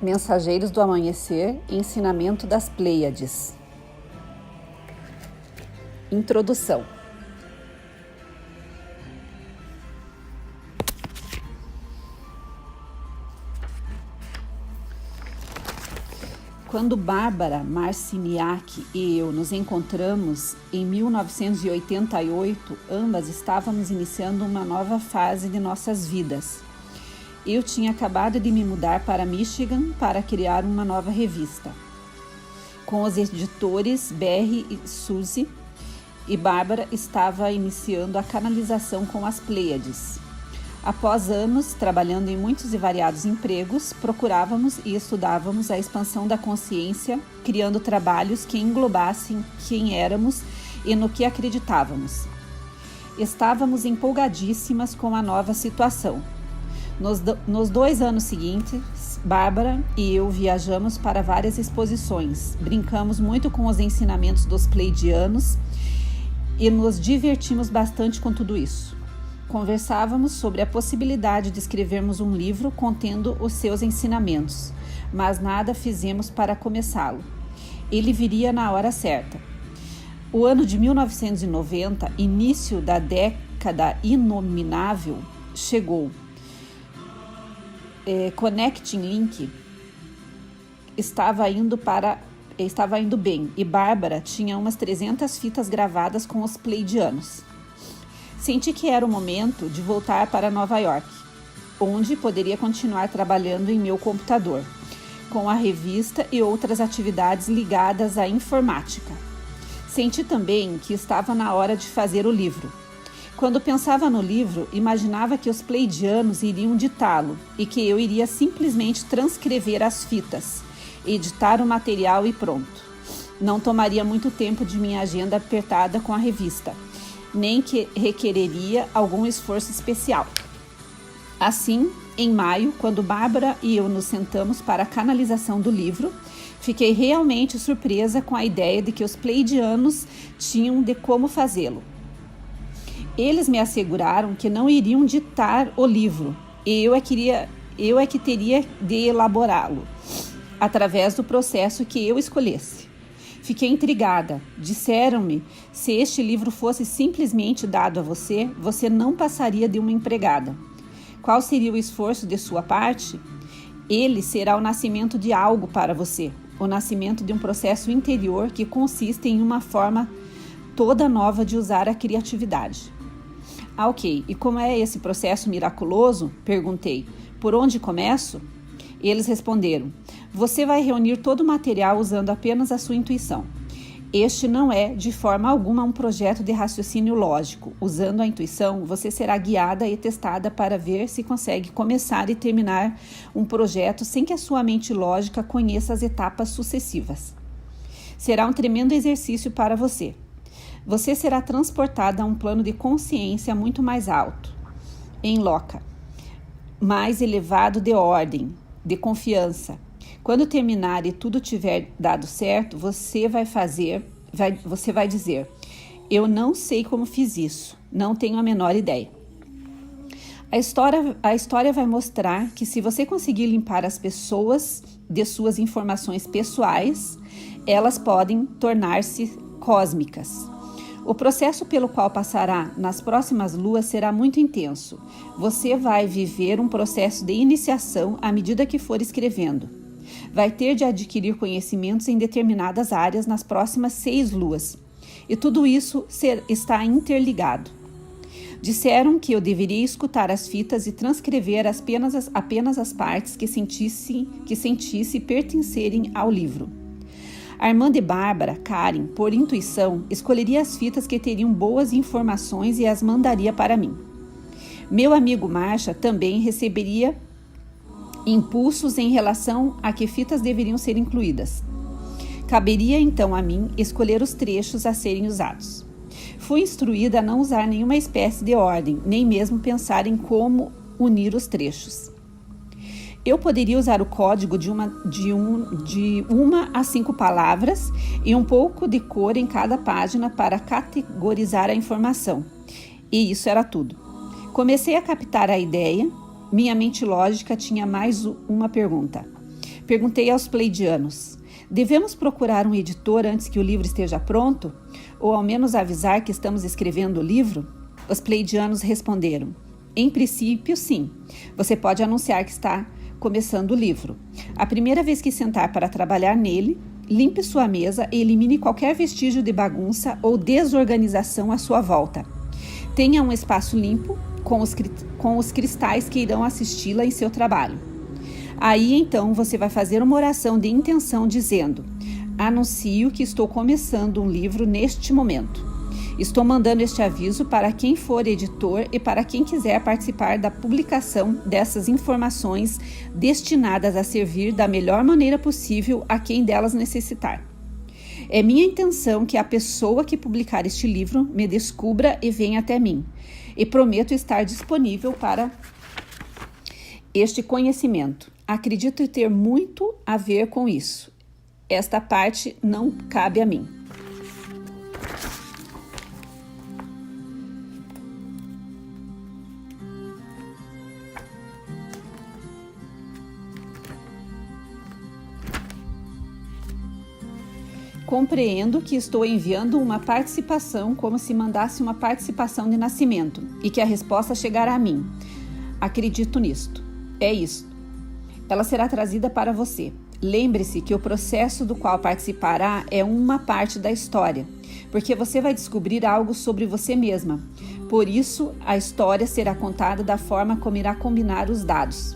Mensageiros do Amanhecer, Ensinamento das Pleiades. Introdução. Quando Bárbara Marciniak e eu nos encontramos em 1988, ambas estávamos iniciando uma nova fase de nossas vidas. Eu tinha acabado de me mudar para Michigan para criar uma nova revista, com os editores Barry e Suzy, e Bárbara estava iniciando a canalização com as Pleiades. Após anos trabalhando em muitos e variados empregos, procurávamos e estudávamos a expansão da consciência, criando trabalhos que englobassem quem éramos e no que acreditávamos. Estávamos empolgadíssimas com a nova situação. Nos 2 anos seguintes, Bárbara e eu viajamos para várias exposições, brincamos muito com os ensinamentos dos pleidianos e nos divertimos bastante com tudo isso. Conversávamos sobre a possibilidade de escrevermos um livro contendo os seus ensinamentos, mas nada fizemos para começá-lo. Ele viria na hora certa. O ano de 1990, início da década inominável, chegou. Connecting Link estava indo bem e Bárbara tinha umas 300 fitas gravadas com os pleidianos. Senti que era o momento de voltar para Nova York, onde poderia continuar trabalhando em meu computador, com a revista e outras atividades ligadas à informática. Senti também que estava na hora de fazer o livro. Quando pensava no livro, imaginava que os pleidianos iriam ditá-lo e que eu iria simplesmente transcrever as fitas, editar o material e pronto. Não tomaria muito tempo de minha agenda apertada com a revista, nem que requereria algum esforço especial. Assim, em maio, quando Bárbara e eu nos sentamos para a canalização do livro, fiquei realmente surpresa com a ideia de que os pleidianos tinham de como fazê-lo. Eles me asseguraram que não iriam ditar o livro, e eu é que teria de elaborá-lo, através do processo que eu escolhesse. Fiquei intrigada. Disseram-me, se este livro fosse simplesmente dado a você, você não passaria de uma empregada. Qual seria o esforço de sua parte? Ele será o nascimento de algo para você, o nascimento de um processo interior que consiste em uma forma toda nova de usar a criatividade. Ok, e como é esse processo miraculoso? Perguntei. Por onde começo? Eles responderam, você vai reunir todo o material usando apenas a sua intuição. Este não é, de forma alguma, um projeto de raciocínio lógico. Usando a intuição, você será guiada e testada para ver se consegue começar e terminar um projeto sem que a sua mente lógica conheça as etapas sucessivas. Será um tremendo exercício para você. Você será transportada a um plano de consciência muito mais alto, em loca, mais elevado de ordem, de confiança. Quando terminar e tudo tiver dado certo, você vai dizer, eu não sei como fiz isso, não tenho a menor ideia. A história vai mostrar que se você conseguir limpar as pessoas de suas informações pessoais, elas podem tornar-se cósmicas. O processo pelo qual passará nas próximas luas será muito intenso. Você vai viver um processo de iniciação à medida que for escrevendo. Vai ter de adquirir conhecimentos em determinadas áreas nas próximas 6 luas. E tudo isso está interligado. Disseram que eu deveria escutar as fitas e transcrever apenas as partes que sentisse pertencerem ao livro. A irmã de Bárbara, Karen, por intuição, escolheria as fitas que teriam boas informações e as mandaria para mim. Meu amigo Marcha também receberia impulsos em relação a que fitas deveriam ser incluídas. Caberia então a mim escolher os trechos a serem usados. Fui instruída a não usar nenhuma espécie de ordem, nem mesmo pensar em como unir os trechos. Eu poderia usar o código de 1 a 5 palavras e um pouco de cor em cada página para categorizar a informação. E isso era tudo. Comecei a captar a ideia. Minha mente lógica tinha mais uma pergunta. Perguntei aos pleidianos: devemos procurar um editor antes que o livro esteja pronto? Ou ao menos avisar que estamos escrevendo o livro? Os pleidianos responderam: em princípio, sim. Você pode anunciar que está começando o livro. A primeira vez que sentar para trabalhar nele, limpe sua mesa e elimine qualquer vestígio de bagunça ou desorganização à sua volta. Tenha um espaço limpo com os cristais que irão assisti-la em seu trabalho. Aí então você vai fazer uma oração de intenção dizendo: anuncio que estou começando um livro neste momento. Estou mandando este aviso para quem for editor e para quem quiser participar da publicação dessas informações destinadas a servir da melhor maneira possível a quem delas necessitar. É minha intenção que a pessoa que publicar este livro me descubra e venha até mim. E prometo estar disponível para este conhecimento. Acredito ter muito a ver com isso. Esta parte não cabe a mim. Compreendo que estou enviando uma participação como se mandasse uma participação de nascimento e que a resposta chegará a mim. Acredito nisto. É isto. Ela será trazida para você. Lembre-se que o processo do qual participará é uma parte da história, porque você vai descobrir algo sobre você mesma. Por isso, a história será contada da forma como irá combinar os dados.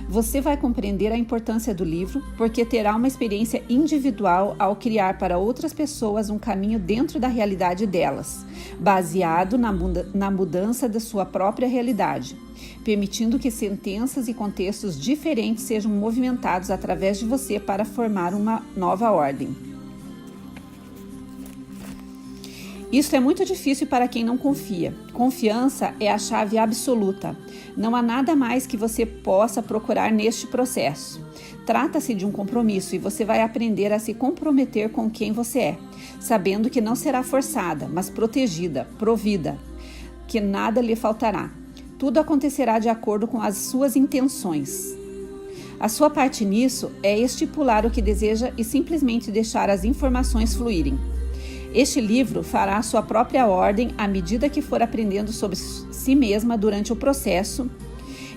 Você vai compreender a importância do livro, porque terá uma experiência individual ao criar para outras pessoas um caminho dentro da realidade delas, baseado na mudança da sua própria realidade, permitindo que sentenças e contextos diferentes sejam movimentados através de você para formar uma nova ordem. Isso é muito difícil para quem não confia. Confiança é a chave absoluta. Não há nada mais que você possa procurar neste processo. Trata-se de um compromisso e você vai aprender a se comprometer com quem você é, sabendo que não será forçada, mas protegida, provida, que nada lhe faltará. Tudo acontecerá de acordo com as suas intenções. A sua parte nisso é estipular o que deseja e simplesmente deixar as informações fluírem. Este livro fará a sua própria ordem à medida que for aprendendo sobre si mesma durante o processo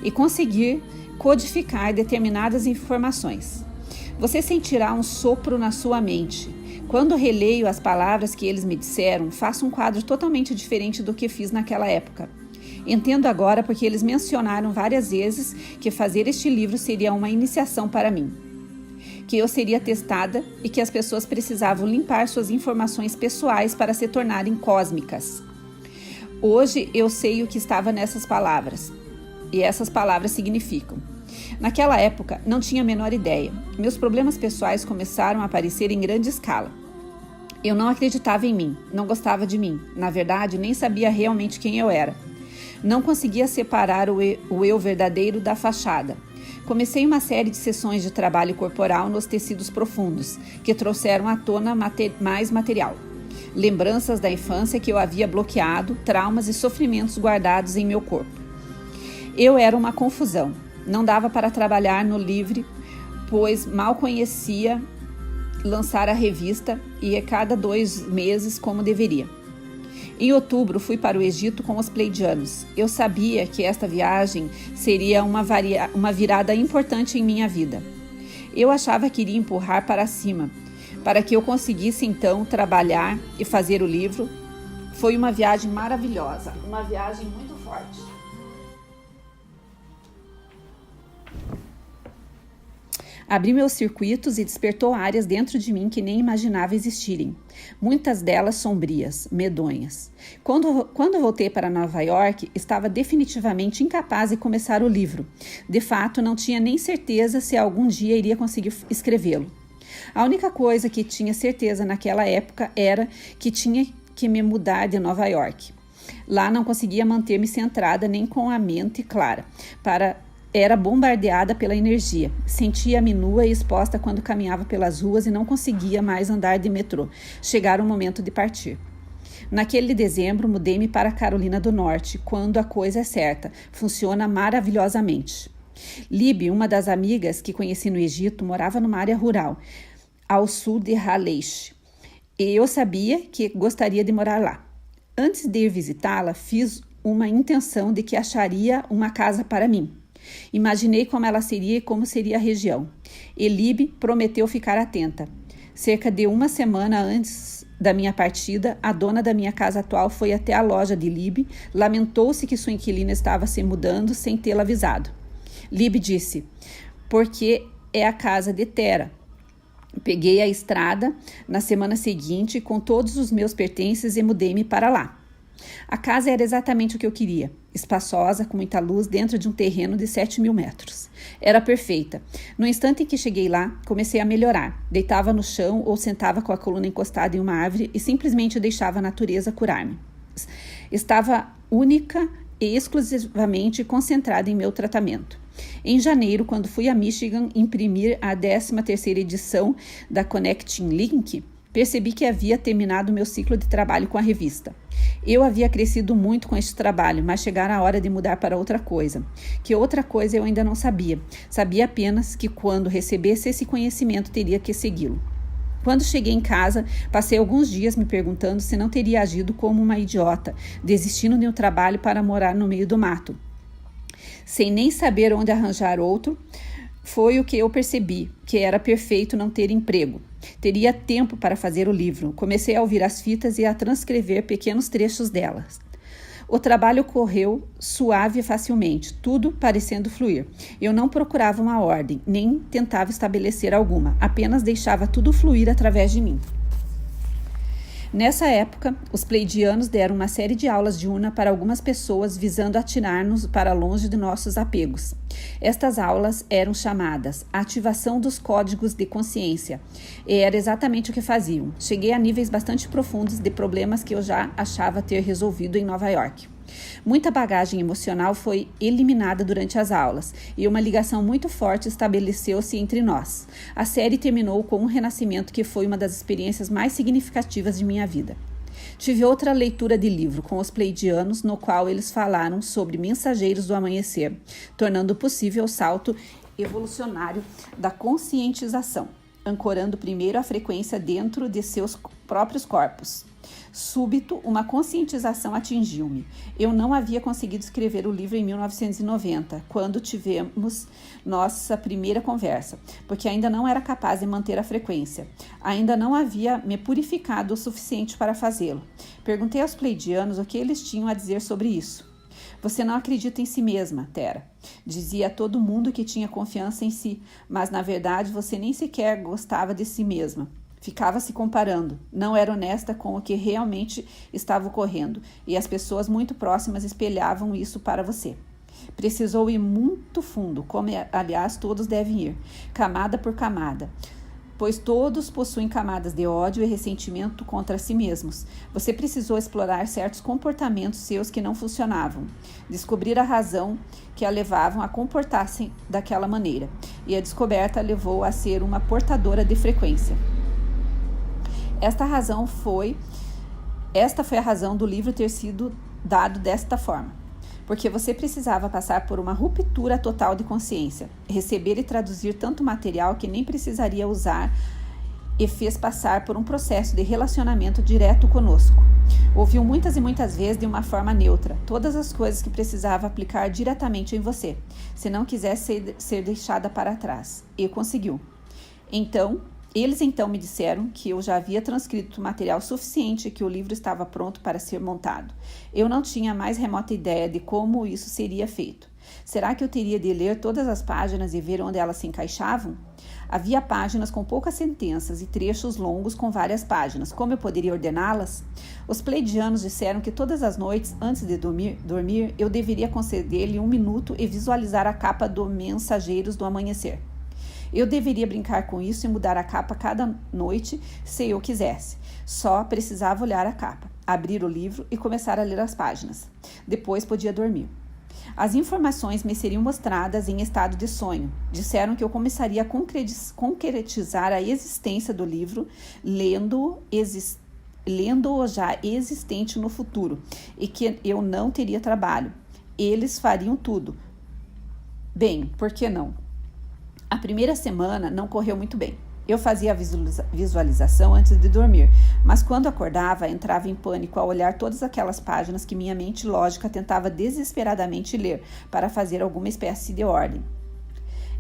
e conseguir codificar determinadas informações. Você sentirá um sopro na sua mente. Quando releio as palavras que eles me disseram, faço um quadro totalmente diferente do que fiz naquela época. Entendo agora porque eles mencionaram várias vezes que fazer este livro seria uma iniciação para mim, que eu seria testada e que as pessoas precisavam limpar suas informações pessoais para se tornarem cósmicas. Hoje eu sei o que estava nessas palavras, e essas palavras significam. Naquela época, não tinha a menor ideia. Meus problemas pessoais começaram a aparecer em grande escala. Eu não acreditava em mim, não gostava de mim. Na verdade, nem sabia realmente quem eu era. Não conseguia separar o eu verdadeiro da fachada. Comecei uma série de sessões de trabalho corporal nos tecidos profundos, que trouxeram à tona mais material. Lembranças da infância que eu havia bloqueado, traumas e sofrimentos guardados em meu corpo. Eu era uma confusão. Não dava para trabalhar no livre, pois mal conhecia lançar a revista e a cada 2 meses como deveria. Em outubro, fui para o Egito com os pleidianos. Eu sabia que esta viagem seria uma virada importante em minha vida. Eu achava que iria empurrar para cima, para que eu conseguisse então trabalhar e fazer o livro. Foi uma viagem maravilhosa, uma viagem muito forte. Abri meus circuitos e despertou áreas dentro de mim que nem imaginava existirem. Muitas delas sombrias, medonhas. Quando voltei para Nova York, estava definitivamente incapaz de começar o livro. De fato, não tinha nem certeza se algum dia iria conseguir escrevê-lo. A única coisa que tinha certeza naquela época era que tinha que me mudar de Nova York. Lá não conseguia manter-me centrada nem com a mente clara. Era bombardeada pela energia. Sentia-me nua e exposta quando caminhava pelas ruas e não conseguia mais andar de metrô. Chegara o momento de partir. Naquele dezembro, mudei-me para Carolina do Norte, quando a coisa é certa, funciona maravilhosamente. Lib, uma das amigas que conheci no Egito, morava numa área rural, ao sul de Haleish, e eu sabia que gostaria de morar lá. Antes de ir visitá-la, fiz uma intenção de que acharia uma casa para mim. Imaginei como ela seria e como seria a região. E Lib prometeu ficar atenta. Cerca de uma semana antes da minha partida, a dona da minha casa atual foi até a loja de Lib, lamentou-se que sua inquilina estava se mudando sem tê-la avisado. Lib disse, porque é a casa de Tera. Peguei a estrada na semana seguinte com todos os meus pertences e mudei-me para lá. A casa era exatamente o que eu queria, espaçosa, com muita luz, dentro de um terreno de 7.000 metros. Era perfeita. No instante em que cheguei lá, comecei a melhorar. Deitava no chão ou sentava com a coluna encostada em uma árvore e simplesmente deixava a natureza curar-me. Estava única e exclusivamente concentrada em meu tratamento. Em janeiro, quando fui a Michigan imprimir a 13ª edição da Connecting Link, percebi que havia terminado meu ciclo de trabalho com a revista. Eu havia crescido muito com este trabalho, mas chegara a hora de mudar para outra coisa. Que outra coisa eu ainda não sabia. Sabia apenas que quando recebesse esse conhecimento teria que segui-lo. Quando cheguei em casa, passei alguns dias me perguntando se não teria agido como uma idiota, desistindo de um trabalho para morar no meio do mato. Sem nem saber onde arranjar outro, foi o que eu percebi, que era perfeito não ter emprego. Teria tempo para fazer o livro. Comecei a ouvir as fitas e a transcrever pequenos trechos delas. O trabalho correu suave e facilmente, tudo parecendo fluir. Eu não procurava uma ordem, nem tentava estabelecer alguma, apenas deixava tudo fluir através de mim. Nessa época, os pleidianos deram uma série de aulas diurna para algumas pessoas visando atirar-nos para longe de nossos apegos. Estas aulas eram chamadas Ativação dos Códigos de Consciência e era exatamente o que faziam. Cheguei a níveis bastante profundos de problemas que eu já achava ter resolvido em Nova York. Muita bagagem emocional foi eliminada durante as aulas e uma ligação muito forte estabeleceu-se entre nós. A série terminou com um renascimento que foi uma das experiências mais significativas de minha vida. Tive outra leitura de livro com os pleidianos, no qual eles falaram sobre mensageiros do amanhecer, tornando possível o salto evolucionário da conscientização, ancorando primeiro a frequência dentro de seus próprios corpos. Súbito, uma conscientização atingiu-me. Eu não havia conseguido escrever o livro em 1990, quando tivemos nossa primeira conversa, porque ainda não era capaz de manter a frequência. Ainda não havia me purificado o suficiente para fazê-lo. Perguntei aos pleidianos o que eles tinham a dizer sobre isso. Você não acredita em si mesma, Tera. Dizia a todo mundo que tinha confiança em si, mas na verdade você nem sequer gostava de si mesma. Ficava se comparando, não era honesta com o que realmente estava ocorrendo, e as pessoas muito próximas espelhavam isso para você. Precisou ir muito fundo, como aliás todos devem ir, camada por camada, pois todos possuem camadas de ódio e ressentimento contra si mesmos. Você precisou explorar certos comportamentos seus que não funcionavam, descobrir a razão que a levavam a comportar-se daquela maneira, e a descoberta a levou a ser uma portadora de frequência. Esta foi a razão do livro ter sido dado desta forma, porque você precisava passar por uma ruptura total de consciência, receber e traduzir tanto material que nem precisaria usar e fez passar por um processo de relacionamento direto conosco. Ouviu muitas e muitas vezes de uma forma neutra todas as coisas que precisava aplicar diretamente em você, se não quisesse ser deixada para trás, e conseguiu. Eles então me disseram que eu já havia transcrito material suficiente e que o livro estava pronto para ser montado. Eu não tinha a mais remota ideia de como isso seria feito. Será que eu teria de ler todas as páginas e ver onde elas se encaixavam? Havia páginas com poucas sentenças e trechos longos com várias páginas. Como eu poderia ordená-las? Os pleidianos disseram que todas as noites, antes de dormir, eu deveria conceder-lhe 1 minuto e visualizar a capa do Mensageiros do Amanhecer. Eu deveria brincar com isso e mudar a capa cada noite se eu quisesse. Só precisava olhar a capa, abrir o livro e começar a ler as páginas. Depois podia dormir. As informações me seriam mostradas em estado de sonho. Disseram que eu começaria a concretizar a existência do livro, lendo-o já existente no futuro, e que eu não teria trabalho. Eles fariam tudo. Bem, por que não? A primeira semana não correu muito bem. Eu fazia a visualização antes de dormir, mas quando acordava, entrava em pânico ao olhar todas aquelas páginas que minha mente lógica tentava desesperadamente ler para fazer alguma espécie de ordem.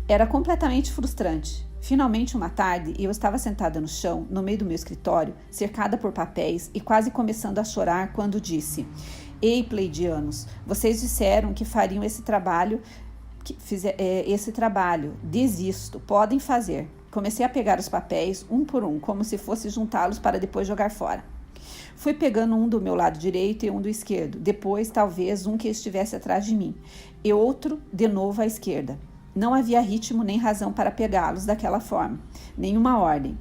Era completamente frustrante. Finalmente, uma tarde, eu estava sentada no chão, no meio do meu escritório, cercada por papéis e quase começando a chorar quando disse: Ei, pleidianos, vocês disseram que fariam esse trabalho, desisto, podem fazer. Comecei a pegar os papéis, um por um, como se fosse juntá-los para depois jogar fora. Fui pegando um do meu lado direito e um do esquerdo, depois talvez um que estivesse atrás de mim, e outro de novo à esquerda. Não havia ritmo nem razão para pegá-los daquela forma, nenhuma ordem.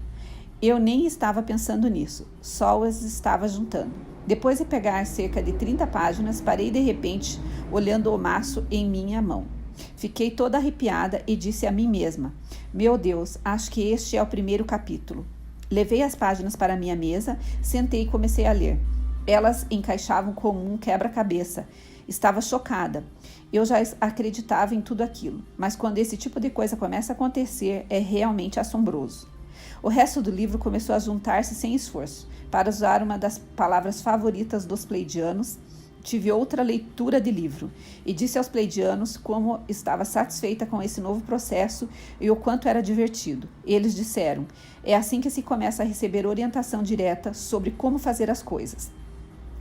Eu nem estava pensando nisso, só os estava juntando. Depois de pegar cerca de 30 páginas, parei de repente, olhando o maço em minha mão. Fiquei toda arrepiada e disse a mim mesma: Meu Deus, acho que este é o primeiro capítulo. Levei as páginas para a minha mesa, sentei e comecei a ler. Elas encaixavam como um quebra-cabeça. Estava chocada. Eu já acreditava em tudo aquilo, mas quando esse tipo de coisa começa a acontecer, é realmente assombroso. O resto do livro começou a juntar-se sem esforço. Para usar uma das palavras favoritas dos pleidianos, tive outra leitura de livro e disse aos pleidianos como estava satisfeita com esse novo processo e o quanto era divertido. Eles disseram: é assim que se começa a receber orientação direta sobre como fazer as coisas.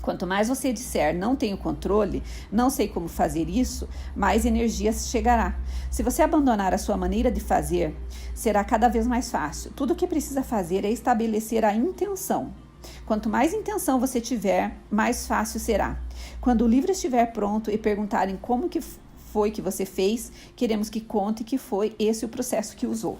Quanto mais você disser não tenho controle, não sei como fazer isso, mais energia chegará. Se você abandonar a sua maneira de fazer, será cada vez mais fácil. Tudo o que precisa fazer é estabelecer a intenção. Quanto mais intenção você tiver, mais fácil será. Quando o livro estiver pronto e perguntarem como que foi que você fez, queremos que conte que foi esse o processo que usou.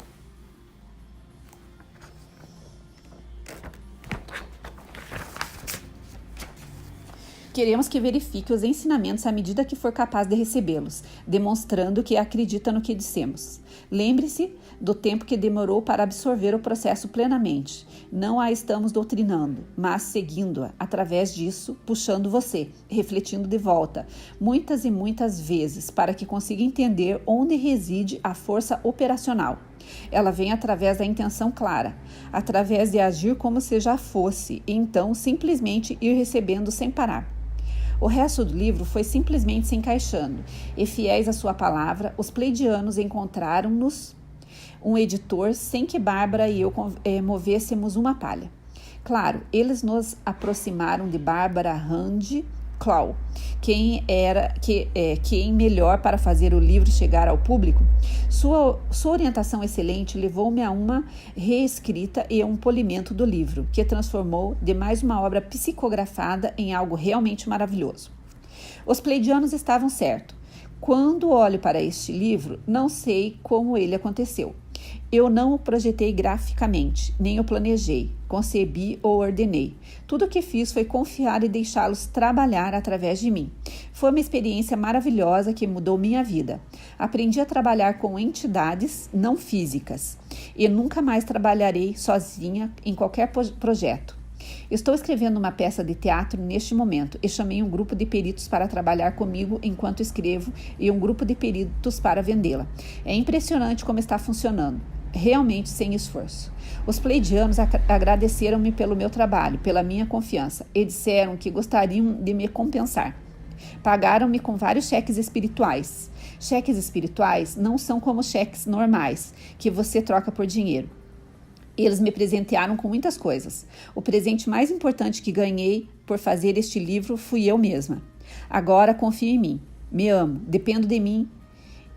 Queremos que verifique os ensinamentos à medida que for capaz de recebê-los, demonstrando que acredita no que dissemos. Lembre-se do tempo que demorou para absorver o processo plenamente. Não a estamos doutrinando, mas seguindo-a, através disso, puxando você, refletindo de volta, muitas e muitas vezes, para que consiga entender onde reside a força operacional. Ela vem através da intenção clara, através de agir como se já fosse, e então simplesmente ir recebendo sem parar. O resto do livro foi simplesmente se encaixando, e fiéis à sua palavra, os pleidianos encontraram-nos um editor sem que Bárbara e eu movêssemos uma palha. Claro, eles nos aproximaram de Bárbara Rand Clow, quem melhor para fazer o livro chegar ao público. Sua orientação excelente levou-me a uma reescrita e um polimento do livro, que transformou de mais uma obra psicografada em algo realmente maravilhoso. Os pleidianos estavam certos. Quando olho para este livro, não sei como ele aconteceu. Eu não o projetei graficamente, nem o planejei, concebi ou ordenei. Tudo o que fiz foi confiar e deixá-los trabalhar através de mim. Foi uma experiência maravilhosa que mudou minha vida. Aprendi a trabalhar com entidades não físicas e nunca mais trabalharei sozinha em qualquer projeto. Estou escrevendo uma peça de teatro neste momento e chamei um grupo de peritos para trabalhar comigo enquanto escrevo e um grupo de peritos para vendê-la. É impressionante como está funcionando, realmente sem esforço. Os pleidianos agradeceram-me pelo meu trabalho, pela minha confiança e disseram que gostariam de me compensar. Pagaram-me com vários cheques espirituais. Cheques espirituais não são como cheques normais, que você troca por dinheiro. Eles me presentearam com muitas coisas. O presente mais importante que ganhei por fazer este livro fui eu mesma. Agora confio em mim, me amo, dependo de mim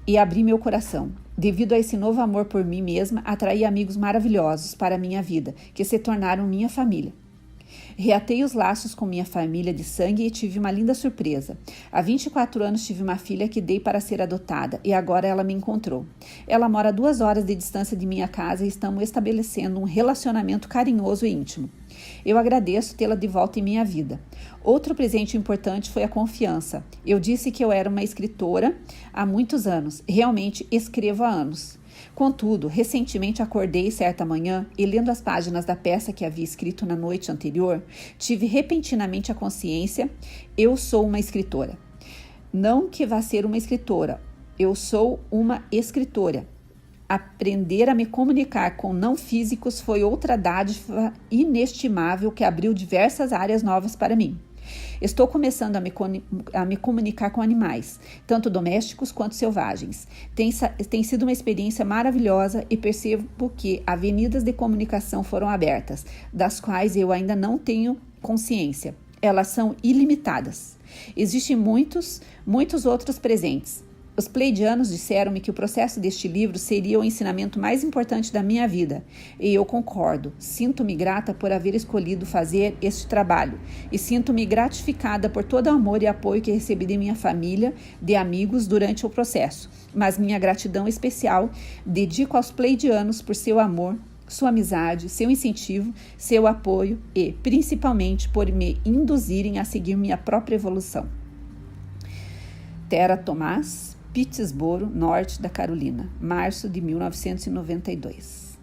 e abri meu coração. Devido a esse novo amor por mim mesma, atraí amigos maravilhosos para a minha vida, que se tornaram minha família. Reatei os laços com minha família de sangue e tive uma linda surpresa. Há 24 anos tive uma filha que dei para ser adotada e agora ela me encontrou. Ela mora a 2 horas de distância de minha casa e estamos estabelecendo um relacionamento carinhoso e íntimo. Eu agradeço tê-la de volta em minha vida. Outro presente importante foi a confiança. Eu disse que eu era uma escritora há muitos anos. Realmente escrevo há anos. Contudo, recentemente acordei certa manhã e, lendo as páginas da peça que havia escrito na noite anterior, tive repentinamente a consciência: eu sou uma escritora. Não que vá ser uma escritora, Eu sou uma escritora. Aprender a me comunicar com não físicos foi outra dádiva inestimável que abriu diversas áreas novas para mim. Estou começando a me comunicar com animais, tanto domésticos quanto selvagens. Tem sido uma experiência maravilhosa e percebo que avenidas de comunicação foram abertas, das quais eu ainda não tenho consciência. Elas são ilimitadas. Existem muitos outros presentes. Os pleidianos disseram-me que o processo deste livro seria o ensinamento mais importante da minha vida, e eu concordo. Sinto-me grata por haver escolhido fazer este trabalho, e sinto-me gratificada por todo o amor e apoio que recebi de minha família, de amigos durante o processo. Mas minha gratidão especial dedico aos pleidianos por seu amor, sua amizade, seu incentivo, seu apoio e, principalmente, por me induzirem a seguir minha própria evolução. Tera Tomás, Pittsboro, norte da Carolina, março de 1992.